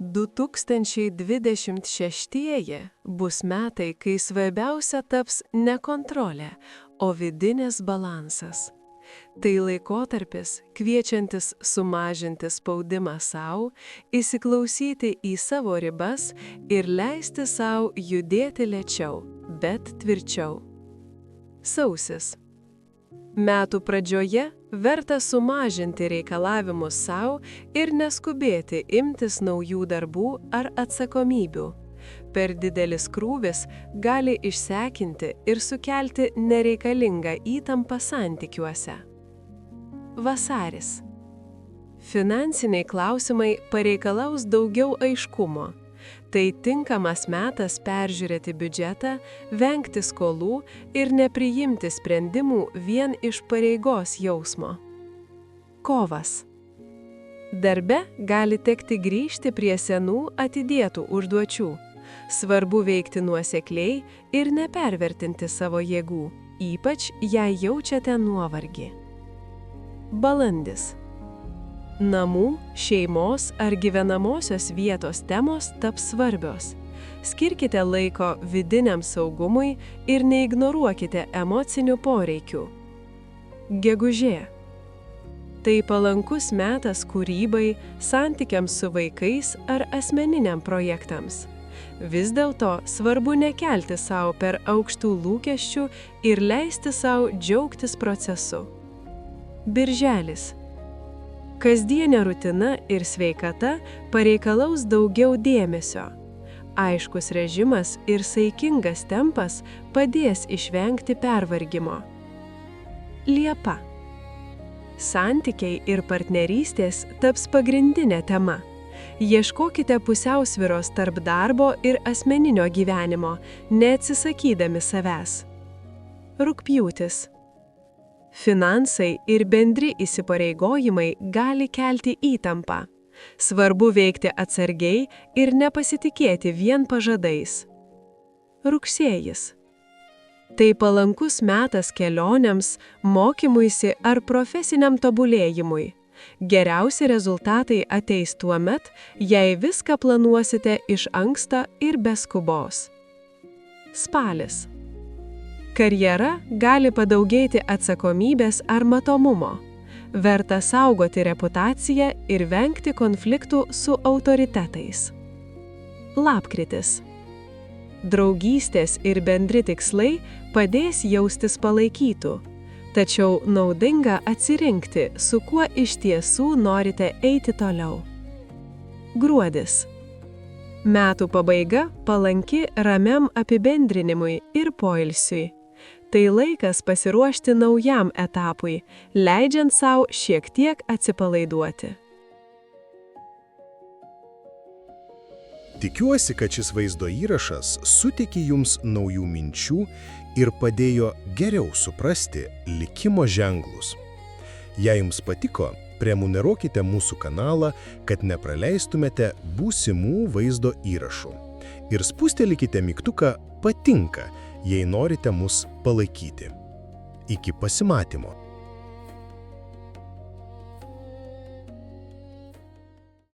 2026 bus metai, kai svarbiausia taps ne kontrolė, o vidinis balansas. Tai laikotarpis, kviečiantis sumažinti spaudimą savo, įsiklausyti į savo ribas ir leisti savo judėti lėčiau, bet tvirčiau. Sausis. Metų pradžioje verta sumažinti reikalavimus savo ir neskubėti imtis naujų darbų ar atsakomybių. Per didelis krūvis gali išsekinti ir sukelti nereikalingą įtampą santykiuose. Vasaris. Finansiniai klausimai pareikalaus daugiau aiškumo. Tai tinkamas metas peržiūrėti biudžetą, vengti skolų ir nepriimti sprendimų vien iš pareigos jausmo. Kovas. Darbe gali tekti grįžti prie senų atidėtų užduočių. Svarbu veikti nuosekliai ir nepervertinti savo jėgų, ypač jei jaučiate nuovargį. Balandis. Namų, šeimos ar gyvenamosios vietos temos taps svarbios. Skirkite laiko vidiniam saugumui ir neignoruokite emocinių poreikių. Gegužė. Tai palankus metas kūrybai, santykiams su vaikais ar asmeniniam projektams. Vis dėlto svarbu nekelti savo per aukštų lūkesčių ir leisti savo džiaugtis procesu. Birželis. Kasdienė rutina ir sveikata pareikalaus daugiau dėmesio. Aiškus režimas ir saikingas tempas padės išvengti pervargimo. Liepa. Santykiai ir partnerystės taps pagrindinė tema. Ieškokite pusiausvyros tarp darbo ir asmeninio gyvenimo, neatsisakydami savęs. Rugpjūtis. Finansai ir bendri įsipareigojimai gali kelti įtampą. Svarbu veikti atsargiai ir nepasitikėti vien pažadais. Rugsėjis. Tai palankus metas kelionėms, mokymuisi ar profesiniam tobulėjimui. Geriausi rezultatai ateis tuomet, jei viską planuosite iš anksto ir be skubos. Spalis. Karjera gali padaugėti atsakomybės ar matomumo. Verta saugoti reputaciją ir vengti konfliktų su autoritetais. Lapkritis. Draugystės ir bendri tikslai padės jaustis palaikytų, tačiau naudinga atsirinkti, su kuo iš tiesų norite eiti toliau. Gruodis. Metų pabaiga palanki ramiam apibendrinimui ir poilsiui. Tai laikas pasiruošti naujam etapui, leidžiant sau šiek tiek atsipalaiduoti. Tikiuosi, kad šis vaizdo įrašas suteikė jums naujų minčių ir padėjo geriau suprasti likimo ženklus. Jei jums patiko, prenumeruokite mūsų kanalą, kad nepraleistumėte būsimų vaizdo įrašų. Ir spustelkite mygtuką patinka, jei norite mus palaikyti. Iki pasimatymo.